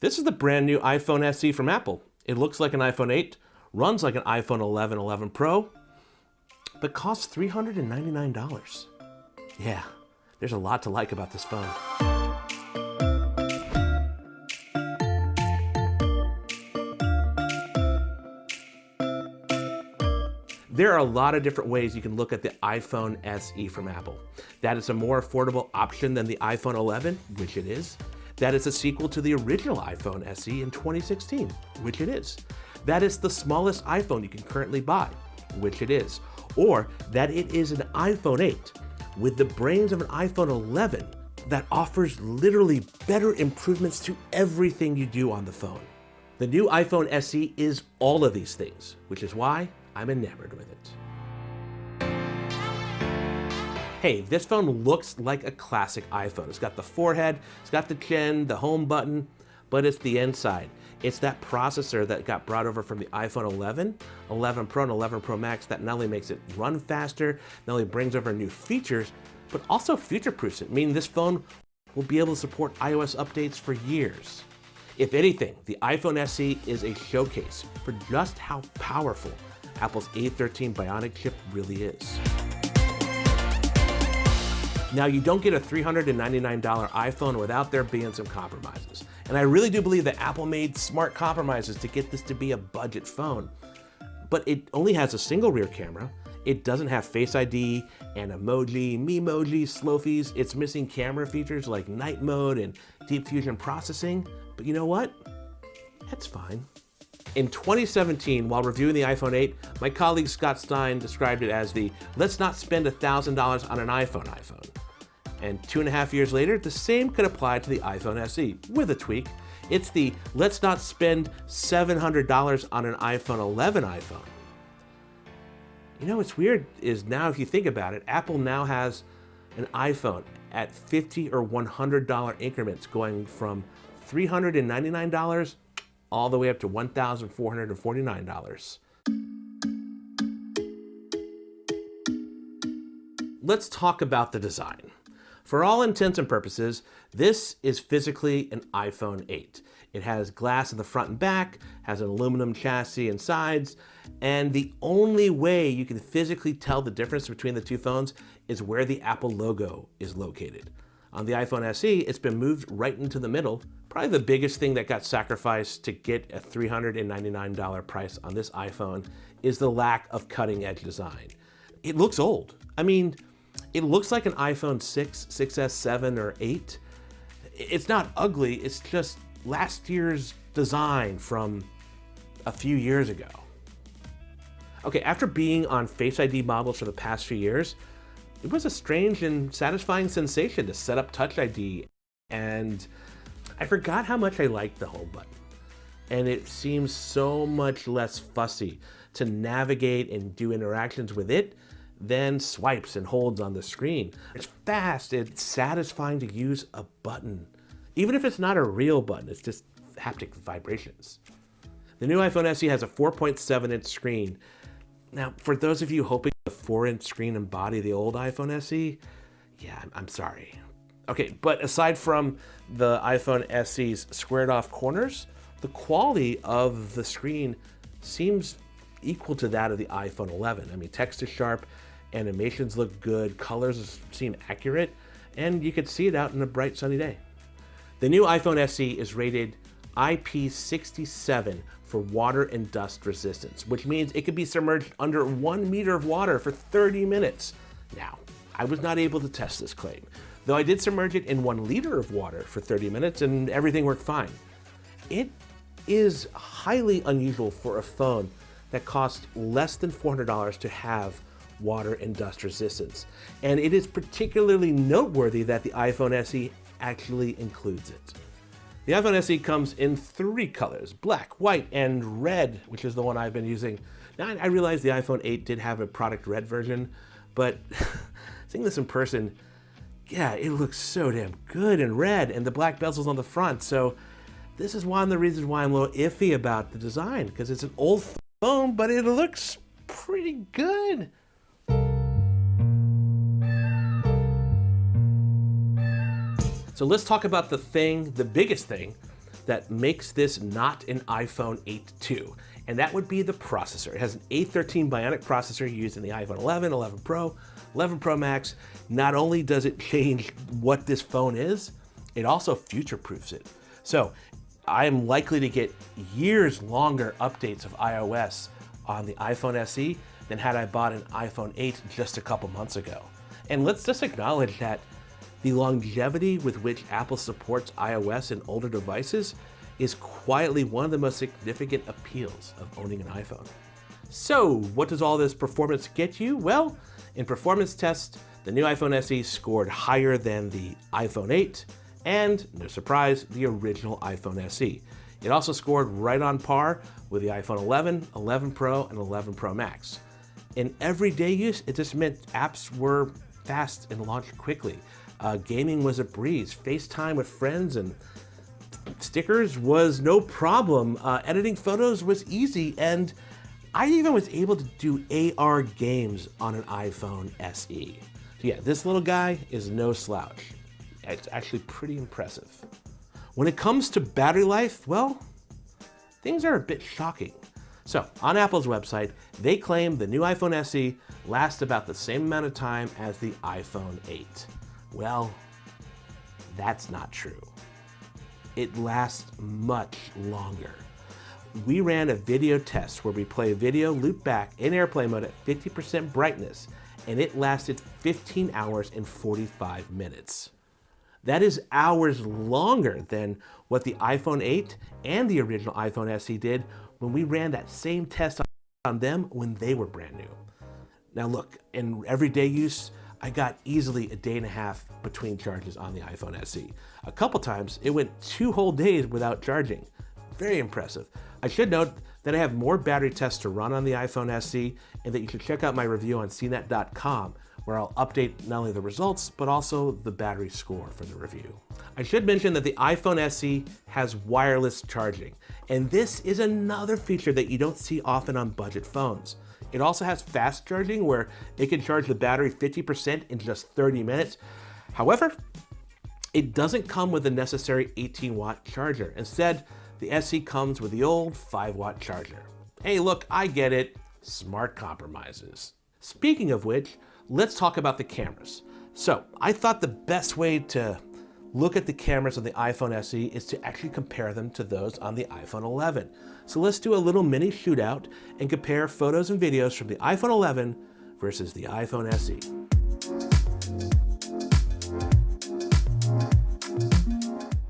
This is the brand new iPhone SE from Apple. It looks like an iPhone 8, runs like an iPhone 11, 11 Pro, but costs $399. Yeah, there's a lot to like about this phone. There are a lot of different ways you can look at the iPhone SE from Apple. That it's a more affordable option than the iPhone 11, which it is. That it's a sequel to the original iPhone SE in 2016, which it is. That it's the smallest iPhone you can currently buy, which it is. Or that it is an iPhone 8 with the brains of an iPhone 11 that offers literally better improvements to everything you do on the phone. The new iPhone SE is all of these things, which is why I'm enamored with it. Hey, this phone looks like a classic iPhone. It's got the forehead, it's got the chin, the home button, but it's the inside. It's that processor that got brought over from the iPhone 11, 11 Pro, and 11 Pro Max that not only makes it run faster, not only brings over new features, but also future-proofs it, meaning this phone will be able to support iOS updates for years. If anything, the iPhone SE is a showcase for just how powerful Apple's A13 Bionic chip really is. Now, you don't get a $399 iPhone without there being some compromises. And I really do believe that Apple made smart compromises to get this to be a budget phone. But it only has a single rear camera. It doesn't have Face ID and emoji, Memoji, Slofies. It's missing camera features like night mode and deep fusion processing. But you know what? That's fine. In 2017, while reviewing the iPhone 8, my colleague Scott Stein described it as the let's not spend $1,000 on an iPhone. And 2.5 years later, the same could apply to the iPhone SE, with a tweak. It's the let's not spend $700 on an iPhone 11 iPhone. You know what's weird is now if you think about it, Apple now has an iPhone at $50 or $100 increments going from $399 all the way up to $1,449. Let's talk about the design. For all intents and purposes, this is physically an iPhone 8. It has glass in the front and back, has an aluminum chassis and sides, and the only way you can physically tell the difference between the two phones is where the Apple logo is located. On the iPhone SE, it's been moved right into the middle. Probably the biggest thing that got sacrificed to get a $399 price on this iPhone is the lack of cutting-edge design. It looks old. I mean, it looks like an iPhone 6, 6S, 7, or 8. It's not ugly, it's just last year's design from a few years ago. Okay, after being on Face ID models for the past few years, it was a strange and satisfying sensation to set up Touch ID, and I forgot how much I liked the home button. And it seems so much less fussy to navigate and do interactions with it than swipes and holds on the screen. It's fast, it's satisfying to use a button. Even if it's not a real button, it's just haptic vibrations. The new iPhone SE has a 4.7-inch screen. Now, for those of you hoping the 4-inch screen embody the old iPhone SE, yeah, I'm sorry. Okay, but aside from the iPhone SE's squared off corners, the quality of the screen seems equal to that of the iPhone 11. I mean, text is sharp, animations look good, colors seem accurate, and you could see it out in a bright sunny day. The new iPhone SE is rated IP67 for water and dust resistance, which means it could be submerged under 1 meter of water for 30 minutes. Now, I was not able to test this claim, though I did submerge it in 1 liter of water for 30 minutes and everything worked fine. It is highly unusual for a phone that costs less than $400 to have water and dust resistance. And it is particularly noteworthy that the iPhone SE actually includes it. The iPhone SE comes in 3 colors, black, white, and red, which is the one I've been using. Now, I realize the iPhone 8 did have a product red version, but seeing this in person, yeah, it looks so damn good in red, and the black bezels on the front. So this is one of the reasons why I'm a little iffy about the design, because it's an old phone, but it looks pretty good. So let's talk about the biggest thing that makes this not an iPhone 8 II, and that would be the processor. It has an A13 Bionic processor used in the iPhone 11, 11 Pro, 11 Pro Max. Not only does it change what this phone is, it also future-proofs it. So I'm likely to get years longer updates of iOS on the iPhone SE than had I bought an iPhone 8 just a couple months ago. And let's just acknowledge that the longevity with which Apple supports iOS in older devices is quietly one of the most significant appeals of owning an iPhone. So what does all this performance get you? Well, in performance tests, the new iPhone SE scored higher than the iPhone 8 and, no surprise, the original iPhone SE. It also scored right on par with the iPhone 11, 11 Pro, and 11 Pro Max. In everyday use, it just meant apps were fast and launched quickly. Gaming was a breeze. FaceTime with friends and stickers was no problem. Editing photos was easy, and I even was able to do AR games on an iPhone SE. So yeah, this little guy is no slouch. It's actually pretty impressive. When it comes to battery life, well, things are a bit shocking. So on Apple's website, they claim the new iPhone SE lasts about the same amount of time as the iPhone 8. Well, that's not true. It lasts much longer. We ran a video test where we play a video loop back in airplane mode at 50% brightness, and it lasted 15 hours and 45 minutes. That is hours longer than what the iPhone 8 and the original iPhone SE did when we ran that same test on them when they were brand new. Now look, in everyday use, I got easily a day and a half between charges on the iPhone SE. A couple times, it went 2 whole days without charging. Very impressive. I should note that I have more battery tests to run on the iPhone SE, and that you should check out my review on cnet.com, where I'll update not only the results, but also the battery score for the review. I should mention that the iPhone SE has wireless charging, and this is another feature that you don't see often on budget phones. It also has fast charging, where it can charge the battery 50% in just 30 minutes. However, it doesn't come with the necessary 18-watt charger. Instead, the SE comes with the old 5-watt charger. Hey, look, I get it. Smart compromises. Speaking of which, let's talk about the cameras. So I thought the best way to look at the cameras on the iPhone SE is to actually compare them to those on the iPhone 11. So let's do a little mini shootout and compare photos and videos from the iPhone 11 versus the iPhone SE.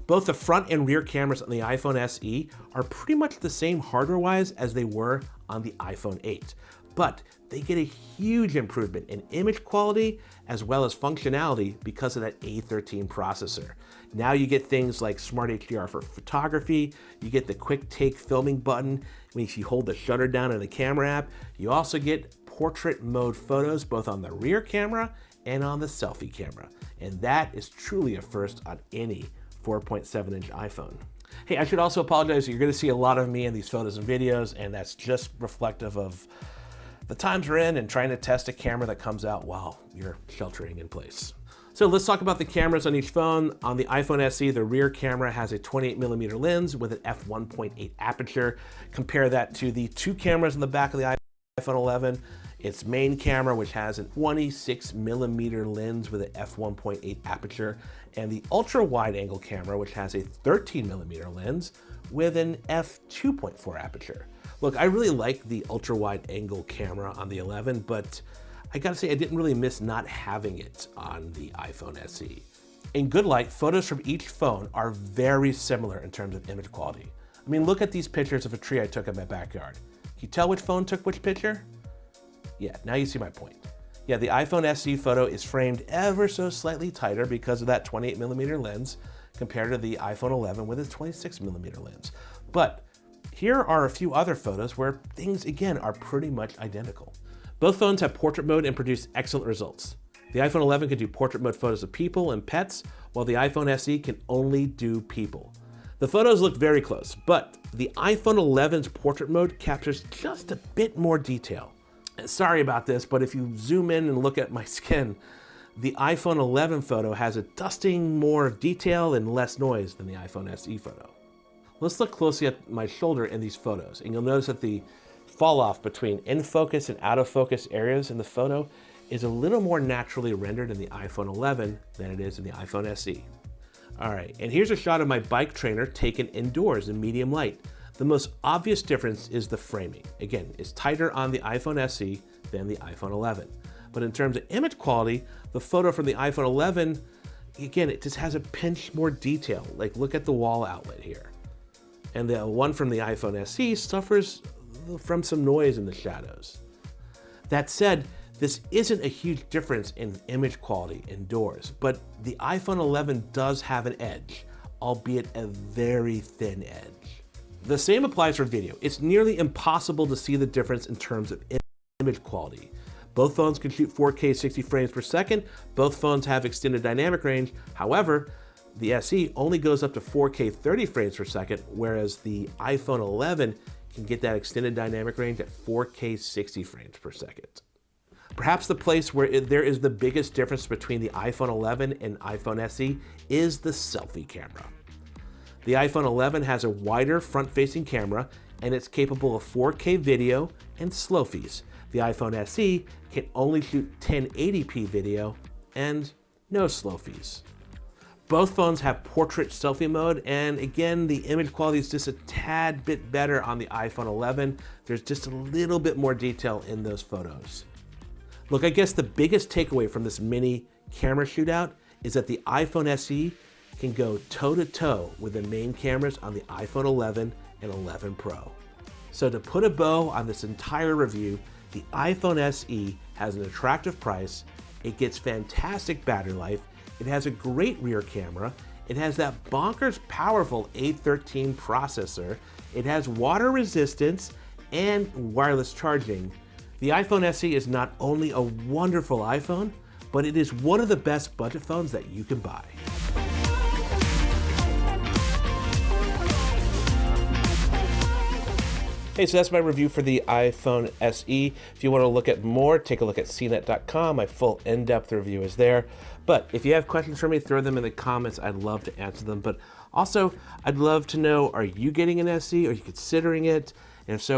Both the front and rear cameras on the iPhone SE are pretty much the same hardware-wise as they were on the iPhone 8, but they get a huge improvement in image quality as well as functionality because of that A13 processor. Now you get things like Smart HDR for photography, you get the quick take filming button when you hold the shutter down in the camera app. You also get portrait mode photos both on the rear camera and on the selfie camera. And that is truly a first on any 4.7-inch iPhone. Hey, I should also apologize. You're gonna see a lot of me in these photos and videos, and that's just reflective of the times we're in and trying to test a camera that comes out while you're sheltering in place. So let's talk about the cameras on each phone. On the iPhone SE, the rear camera has a 28mm lens with an f1.8 aperture. Compare that to the 2 cameras in the back of the iPhone 11. Its main camera, which has an 26mm lens with an f1.8 aperture, and the ultra-wide-angle camera, which has a 13mm lens with an f2.4 aperture. Look, I really like the ultra-wide-angle camera on the 11, but I gotta say I didn't really miss not having it on the iPhone SE. In good light, photos from each phone are very similar in terms of image quality. I mean, look at these pictures of a tree I took in my backyard. Can you tell which phone took which picture? Yeah, now you see my point. Yeah, the iPhone SE photo is framed ever so slightly tighter because of that 28mm lens compared to the iPhone 11 with its 26mm lens. But here are a few other photos where things, again, are pretty much identical. Both phones have portrait mode and produce excellent results. The iPhone 11 can do portrait mode photos of people and pets, while the iPhone SE can only do people. The photos look very close, but the iPhone 11's portrait mode captures just a bit more detail. Sorry about this, but if you zoom in and look at my skin, the iPhone 11 photo has a dusting more of detail and less noise than the iPhone SE photo. Let's look closely at my shoulder in these photos, and you'll notice that the fall off between in focus and out of focus areas in the photo is a little more naturally rendered in the iPhone 11 than it is in the iPhone SE. All right, and here's a shot of my bike trainer taken indoors in medium light. The most obvious difference is the framing. Again, it's tighter on the iPhone SE than the iPhone 11. But in terms of image quality, the photo from the iPhone 11, again, it just has a pinch more detail. Like, look at the wall outlet here. And the one from the iPhone SE suffers from some noise in the shadows. That said, this isn't a huge difference in image quality indoors, but the iPhone 11 does have an edge, albeit a very thin edge. The same applies for video. It's nearly impossible to see the difference in terms of image quality. Both phones can shoot 4K 60 frames per second. Both phones have extended dynamic range. However, the SE only goes up to 4K 30 frames per second, whereas the iPhone 11 can get that extended dynamic range at 4K 60 frames per second. Perhaps the place where there is the biggest difference between the iPhone 11 and iPhone SE is the selfie camera. The iPhone 11 has a wider front-facing camera, and it's capable of 4K video and slow-fies. The iPhone SE can only shoot 1080p video and no slow-fies. Both phones have portrait selfie mode, and again, the image quality is just a tad bit better on the iPhone 11. There's just a little bit more detail in those photos. Look, I guess the biggest takeaway from this mini camera shootout is that the iPhone SE can go toe-to-toe with the main cameras on the iPhone 11 and 11 Pro. So to put a bow on this entire review, the iPhone SE has an attractive price, it gets fantastic battery life, it has a great rear camera, it has that bonkers powerful A13 processor, it has water resistance and wireless charging. The iPhone SE is not only a wonderful iPhone, but it is one of the best budget phones that you can buy. Hey, so that's my review for the iPhone SE. If you want to look at more, take a look at cnet.com. My full in-depth review is there. But if you have questions for me, throw them in the comments. I'd love to answer them. But also, I'd love to know, are you getting an SE? Are you considering it? And if so,